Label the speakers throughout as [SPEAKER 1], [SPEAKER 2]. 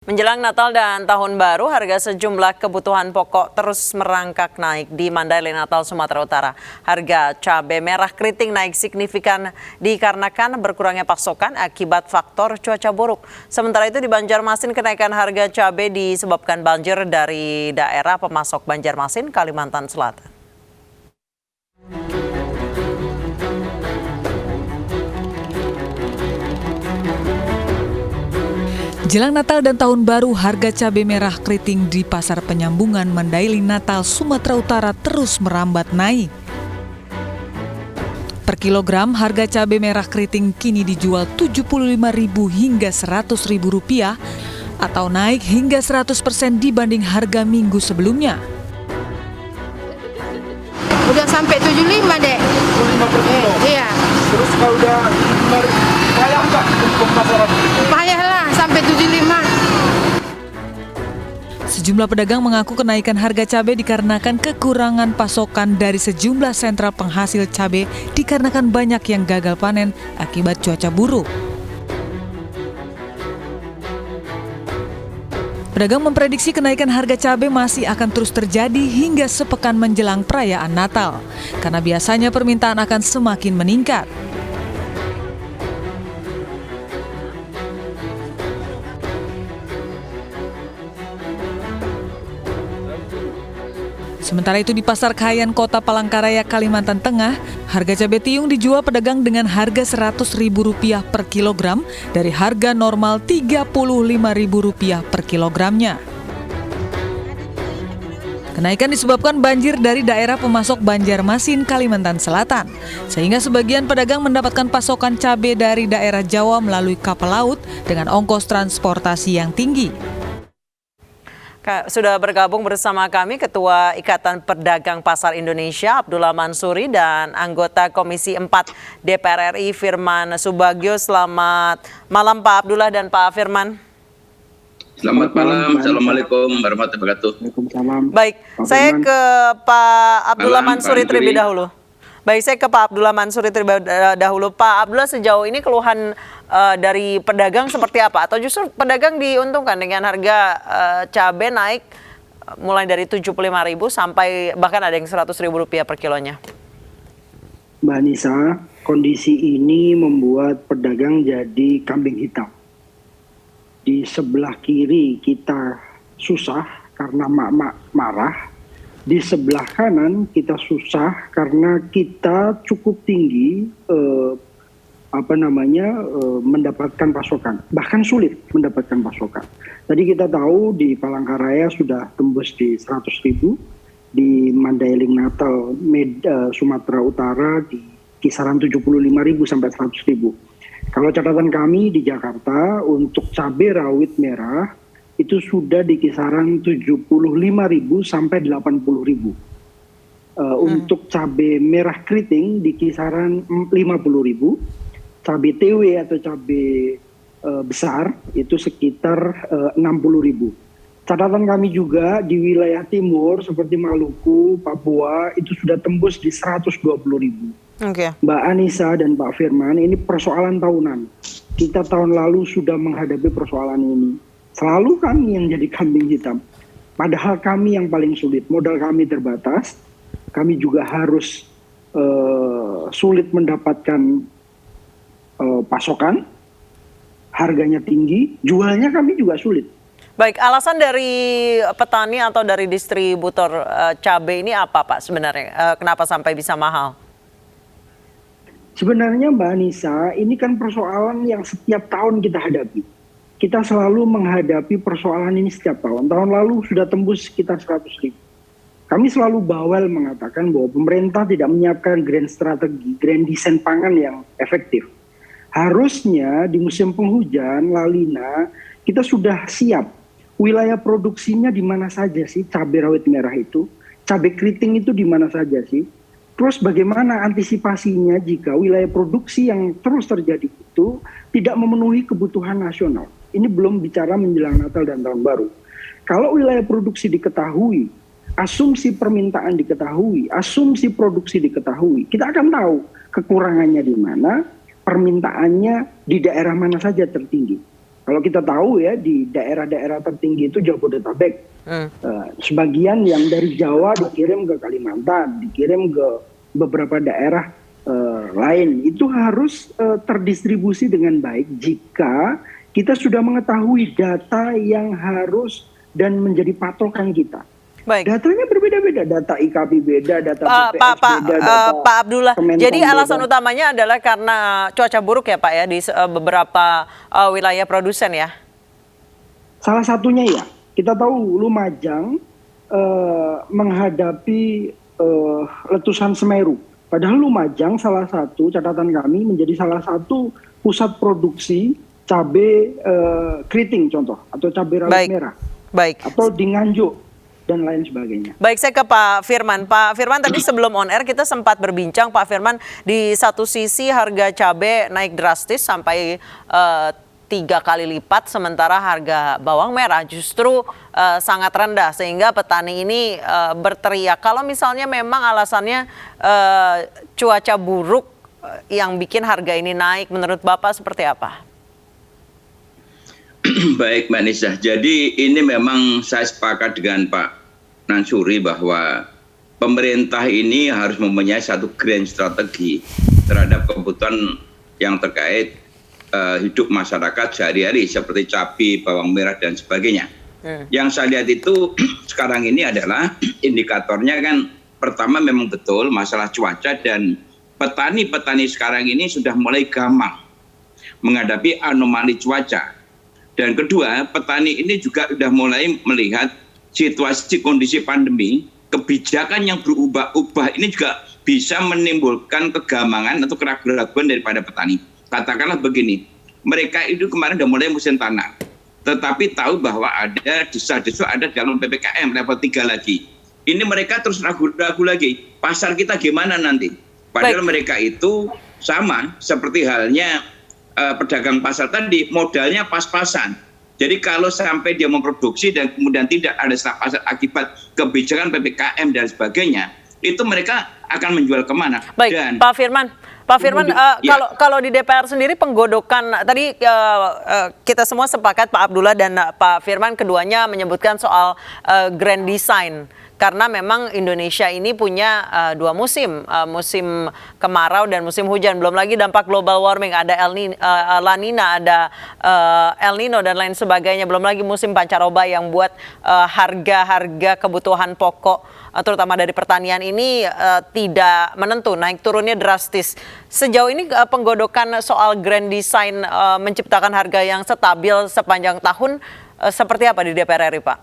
[SPEAKER 1] Menjelang Natal dan Tahun Baru, harga sejumlah kebutuhan pokok terus merangkak naik di Mandailing, Natal, Sumatera Utara. Harga cabai merah keriting naik signifikan dikarenakan berkurangnya pasokan akibat faktor cuaca buruk. Sementara itu di Banjarmasin, kenaikan harga cabai disebabkan banjir dari daerah pemasok Banjarmasin, Kalimantan Selatan.
[SPEAKER 2] Jelang Natal dan Tahun Baru, harga cabai merah keriting di Pasar Penyambungan Mandailing, Natal, Sumatera Utara terus merambat naik. Per kilogram, harga cabai merah keriting kini dijual Rp75.000 hingga Rp100.000 atau naik hingga 100% dibanding harga minggu sebelumnya.
[SPEAKER 3] Udah sampai 75 dek.
[SPEAKER 4] 75 per kilo?
[SPEAKER 3] Iya.
[SPEAKER 4] Terus kalau udah payah nggak untuk pasaran?
[SPEAKER 3] Payah lah sampai 75.
[SPEAKER 2] Sejumlah pedagang mengaku kenaikan harga cabai dikarenakan kekurangan pasokan dari sejumlah sentra penghasil cabai dikarenakan banyak yang gagal panen akibat cuaca buruk. Pedagang memprediksi kenaikan harga cabai masih akan terus terjadi hingga sepekan menjelang perayaan Natal, karena biasanya permintaan akan semakin meningkat. Sementara itu di Pasar Kahayan Kota Palangkaraya, Kalimantan Tengah, harga cabai tiung dijual pedagang dengan harga Rp100.000 per kilogram dari harga normal Rp35.000 per kilogramnya. Kenaikan disebabkan banjir dari daerah pemasok Banjarmasin, Kalimantan Selatan, sehingga sebagian pedagang mendapatkan pasokan cabai dari daerah Jawa melalui kapal laut dengan ongkos transportasi yang tinggi.
[SPEAKER 1] Sudah bergabung bersama kami Ketua Ikatan Pedagang Pasar Indonesia Abdullah Mansuri dan anggota Komisi 4 DPR RI Firman Subagio. Selamat malam Pak Abdullah dan Pak Firman.
[SPEAKER 5] Selamat malam, Assalamualaikum warahmatullahi wabarakatuh.
[SPEAKER 1] Baik, saya ke Pak Abdullah Mansuri terlebih dahulu. Baik, saya ke Pak Abdullah Mansuri terlebih dahulu. Pak Abdullah, sejauh ini keluhan dari pedagang seperti apa? Atau justru pedagang diuntungkan dengan harga cabai naik mulai dari Rp75.000 sampai bahkan ada yang Rp100.000 per kilonya?
[SPEAKER 6] Mbak Nisa, kondisi ini membuat pedagang jadi kambing hitam. Di sebelah kiri kita susah karena mak-mak marah. Di sebelah kanan kita susah karena kita cukup tinggi mendapatkan pasokan, bahkan sulit mendapatkan pasokan. Tadi kita tahu di Palangkaraya sudah tembus di 100.000, di Mandailing, Natal, Sumatera Utara di kisaran 75.000 sampai 100.000. Kalau catatan kami di Jakarta untuk cabai rawit merah itu sudah di kisaran 75.000 sampai 80.000. Untuk cabai merah keriting di kisaran 50.000. Cabai TW atau cabai besar itu sekitar 60.000. Catatan kami juga di wilayah timur seperti Maluku, Papua itu sudah tembus di 120.000.
[SPEAKER 1] Okay.
[SPEAKER 6] Mbak Anissa dan Pak Firman, ini persoalan tahunan. Kita tahun lalu sudah menghadapi persoalan ini. Selalu kami yang jadi kambing hitam. Padahal kami yang paling sulit. Modal kami terbatas. Kami juga harus sulit mendapatkan pasokan. Harganya tinggi. Jualnya kami juga sulit.
[SPEAKER 1] Baik, alasan dari petani atau dari distributor cabai ini apa Pak sebenarnya? Kenapa sampai bisa mahal?
[SPEAKER 6] Sebenarnya Mbak Anissa, ini kan persoalan yang setiap tahun kita hadapi. Kita selalu menghadapi persoalan ini setiap tahun. Tahun lalu sudah tembus sekitar 100.000. Kami selalu bawel mengatakan bahwa pemerintah tidak menyiapkan grand strategi, grand design pangan yang efektif. Harusnya di musim penghujan, La Nina, kita sudah siap. Wilayah produksinya di mana saja sih cabai rawit merah itu? Cabai keriting itu di mana saja sih? Terus bagaimana antisipasinya jika wilayah produksi yang terus terjadi itu tidak memenuhi kebutuhan nasional? Ini belum bicara menjelang Natal dan Tahun Baru. Kalau wilayah produksi diketahui, asumsi permintaan diketahui, asumsi produksi diketahui, kita akan tahu kekurangannya di mana, permintaannya di daerah mana saja tertinggi. Kalau kita tahu ya di daerah-daerah tertinggi itu Jabodetabek, sebagian yang dari Jawa dikirim ke Kalimantan, dikirim ke beberapa daerah lain. Itu harus terdistribusi dengan baik jika kita sudah mengetahui data yang harus dan menjadi patokan kita.
[SPEAKER 1] Baik.
[SPEAKER 6] Datanya berbeda-beda, data IKP beda, data BPS beda, data
[SPEAKER 1] Pak Abdullah,
[SPEAKER 6] Kementan
[SPEAKER 1] jadi alasan
[SPEAKER 6] beda.
[SPEAKER 1] utamanya adalah karena cuaca buruk ya Pak ya di beberapa wilayah produsen ya?
[SPEAKER 6] Salah satunya ya, kita tahu Lumajang menghadapi letusan Semeru. Padahal Lumajang salah satu catatan kami menjadi salah satu pusat produksi cabai keriting contoh, atau cabai rawit merah, atau di Nganjuk dan lain sebagainya.
[SPEAKER 1] Baik, saya ke Pak Firman. Pak Firman, tadi sebelum on air kita sempat berbincang, Pak Firman, di satu sisi harga cabai naik drastis sampai 3 kali lipat, sementara harga bawang merah justru sangat rendah, sehingga petani ini berteriak. Kalau misalnya memang alasannya cuaca buruk yang bikin harga ini naik, menurut Bapak seperti apa?
[SPEAKER 5] Baik Mbak Nisa, jadi ini memang saya sepakat dengan Pak Mansuri bahwa pemerintah ini harus mempunyai satu grand strategi terhadap kebutuhan yang terkait hidup masyarakat sehari-hari seperti cabai, bawang merah dan sebagainya. Yang saya lihat itu sekarang ini adalah indikatornya kan pertama memang betul masalah cuaca, dan petani-petani sekarang ini sudah mulai gamang menghadapi anomali cuaca. Dan kedua, petani ini juga sudah mulai melihat situasi kondisi pandemi, kebijakan yang berubah-ubah ini juga bisa menimbulkan kegamangan atau keraguan-keraguan daripada petani. Katakanlah begini, mereka itu kemarin sudah mulai musim tanam, tetapi tahu bahwa ada desa-desa ada dalam PPKM level 3 lagi. Ini mereka terus ragu-ragu lagi, pasar kita gimana nanti? Padahal mereka itu sama seperti halnya pedagang pasar tadi, modalnya pas-pasan. Jadi kalau sampai dia memproduksi dan kemudian tidak ada staf pasar akibat kebijakan PPKM dan sebagainya, itu mereka akan menjual kemana?
[SPEAKER 1] Baik, dan Pak Firman, kalau di DPR sendiri penggodokan tadi kita semua sepakat, Pak Abdullah dan Pak Firman, keduanya menyebutkan soal grand design. Karena memang Indonesia ini punya 2 musim, musim kemarau dan musim hujan. Belum lagi dampak global warming, ada La Nina, ada El Nino dan lain sebagainya. Belum lagi musim pancaroba yang buat harga-harga kebutuhan pokok, terutama dari pertanian ini tidak menentu, naik turunnya drastis. Sejauh ini penggodokan soal grand design menciptakan harga yang stabil sepanjang tahun seperti apa di DPR RI, Pak?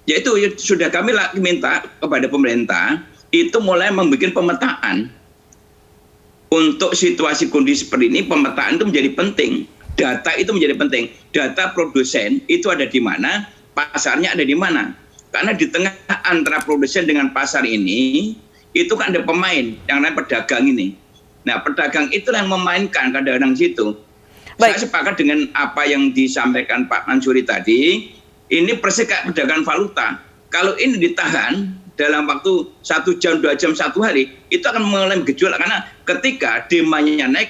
[SPEAKER 5] Yaitu sudah kami minta kepada pemerintah itu mulai membuat pemetaan untuk situasi kondisi seperti ini. Pemetaan itu menjadi penting, data itu menjadi penting, data produsen itu ada di mana, pasarnya ada di mana, karena di tengah antara produsen dengan pasar ini itu kan ada pemain yang namanya pedagang ini. Nah, pedagang itu yang memainkan kadang-kadang situ. Saya sepakat dengan apa yang disampaikan Pak Mansuri tadi. Ini persis kayak perdagangan valuta. Kalau ini ditahan dalam waktu 1 jam, 2 jam, 1 hari, itu akan mulai gejolak. Karena ketika demandnya naik,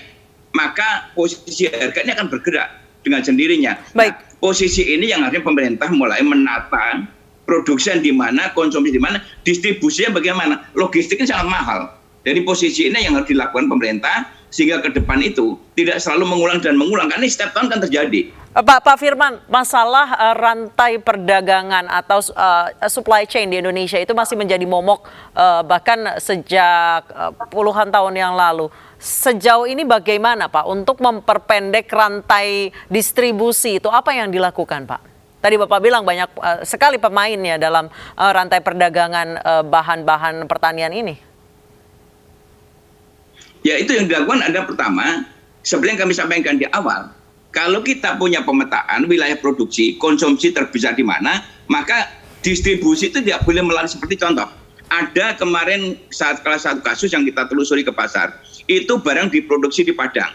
[SPEAKER 5] maka posisi harga ini akan bergerak dengan sendirinya. Nah, posisi ini yang harusnya pemerintah mulai menata produksi di mana, konsumsi di mana, distribusinya bagaimana. Logistiknya sangat mahal. Jadi posisi ini yang harus dilakukan pemerintah, sehingga ke depan itu tidak selalu mengulang dan mengulang. Karena ini setiap tahun kan terjadi.
[SPEAKER 1] Pak Firman, masalah rantai perdagangan atau supply chain di Indonesia itu masih menjadi momok bahkan sejak puluhan tahun yang lalu. Sejauh ini bagaimana Pak untuk memperpendek rantai distribusi itu, apa yang dilakukan Pak? Tadi Bapak bilang banyak sekali pemainnya dalam rantai perdagangan bahan-bahan pertanian ini.
[SPEAKER 5] Ya, itu yang dilakukan ada pertama, seperti yang kami sampaikan di awal. Kalau kita punya pemetaan wilayah produksi, konsumsi terbesar di mana, maka distribusi itu tidak boleh melalui seperti contoh. Ada kemarin salah satu kasus yang kita telusuri ke pasar, itu barang diproduksi di Padang.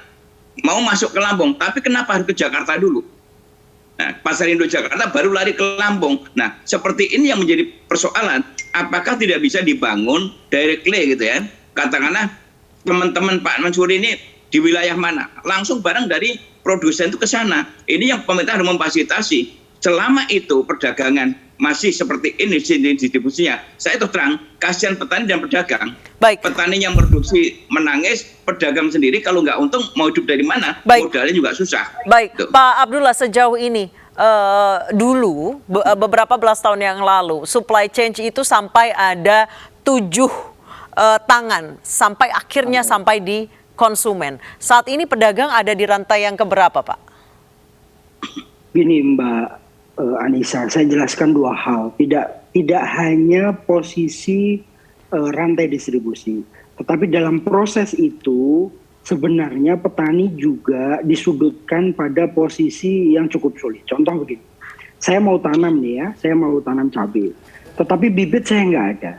[SPEAKER 5] Mau masuk ke Lampung, tapi kenapa harus ke Jakarta dulu? Nah, Pasar Indo Jakarta baru lari ke Lampung. Nah, seperti ini yang menjadi persoalan. Apakah tidak bisa dibangun directly gitu ya? Katakanlah teman-teman Pak Mansuri ini di wilayah mana? Langsung barang dari produsen itu ke sana. Ini yang pemerintah harus memfasilitasi. Selama itu perdagangan masih seperti ini distribusinya, saya terus terang kasihan petani dan pedagang.
[SPEAKER 1] Baik.
[SPEAKER 5] Petani yang produksi menangis, pedagang sendiri kalau nggak untung mau hidup dari mana?
[SPEAKER 1] Baik.
[SPEAKER 5] Modalnya juga susah.
[SPEAKER 1] Baik,
[SPEAKER 5] Tuh.
[SPEAKER 1] Pak Abdullah, sejauh ini dulu beberapa belas tahun yang lalu supply chain itu sampai ada 7 tangan sampai akhirnya sampai di konsumen. Saat ini pedagang ada di rantai yang keberapa, Pak?
[SPEAKER 6] Gini Mbak Anissa, saya jelaskan dua hal. Tidak hanya posisi rantai distribusi, tetapi dalam proses itu sebenarnya petani juga disudutkan pada posisi yang cukup sulit. Contoh begini, saya mau tanam nih ya, saya mau tanam cabai, tetapi bibit saya nggak ada,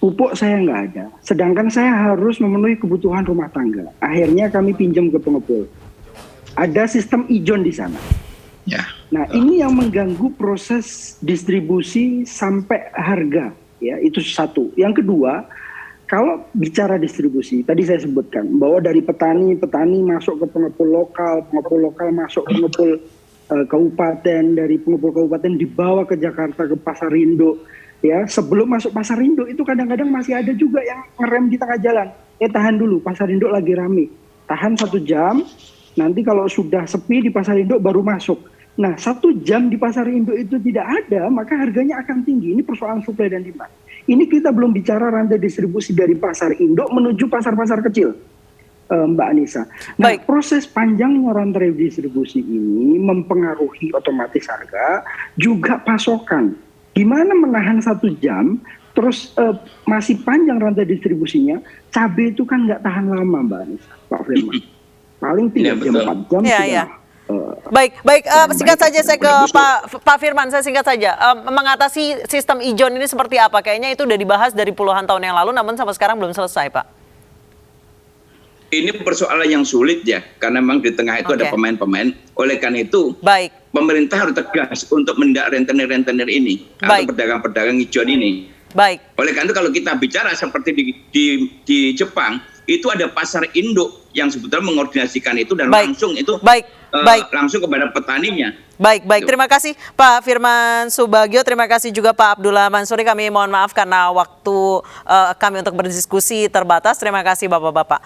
[SPEAKER 6] pupuk saya nggak ada, sedangkan saya harus memenuhi kebutuhan rumah tangga. Akhirnya kami pinjam ke pengepul. Ada sistem ijon di sana.
[SPEAKER 5] Ya.
[SPEAKER 6] Nah, ini yang mengganggu proses distribusi sampai harga, ya, itu satu. Yang kedua, kalau bicara distribusi, tadi saya sebutkan bahwa dari petani masuk ke pengepul lokal masuk ke pengepul kabupaten, dari pengepul kabupaten dibawa ke Jakarta ke pasar induk, ya. Sebelum masuk pasar induk itu kadang-kadang masih ada juga yang ngerem di tengah jalan. Tahan dulu, pasar induk lagi rame. Tahan 1 jam, nanti kalau sudah sepi di pasar induk baru masuk. Nah, 1 jam di pasar induk itu tidak ada, maka harganya akan tinggi. Ini persoalan supply dan demand. Ini kita belum bicara rantai distribusi dari pasar induk menuju pasar-pasar kecil, Mbak Anissa. Nah,
[SPEAKER 1] Baik.
[SPEAKER 6] proses panjangnya rantai distribusi ini mempengaruhi otomatis harga, juga pasokan. Gimana menahan 1 jam, terus masih panjang rantai distribusinya, cabai itu kan nggak tahan lama, Mbak Anissa, Pak Firman. Paling 3 jam, 4 jam
[SPEAKER 1] Ya,
[SPEAKER 6] sudah.
[SPEAKER 1] ya. Baik, singkat saja saya ke Pak Firman, saya singkat saja. Mengatasi sistem ijon ini seperti apa? Kayaknya itu udah dibahas dari puluhan tahun yang lalu, namun sampai sekarang belum selesai, Pak.
[SPEAKER 5] Ini persoalan yang sulit ya, karena memang di tengah itu ada pemain-pemain. Oleh karena itu,
[SPEAKER 1] Baik.
[SPEAKER 5] pemerintah harus tegas untuk mendak rentenir-rentenir ini,
[SPEAKER 1] Baik.
[SPEAKER 5] atau pedagang-pedagang ijon ini.
[SPEAKER 1] Baik.
[SPEAKER 5] Oleh karena itu kalau kita bicara seperti di Jepang, itu ada pasar induk yang sebetulnya mengordinasikan itu dan
[SPEAKER 1] Baik.
[SPEAKER 5] langsung itu
[SPEAKER 1] Baik.
[SPEAKER 5] langsung kepada petaninya.
[SPEAKER 1] Baik. Terima kasih Pak Firman Subagio, terima kasih juga Pak Abdullah Mansuri. Kami mohon maaf karena waktu kami untuk berdiskusi terbatas. Terima kasih Bapak-Bapak.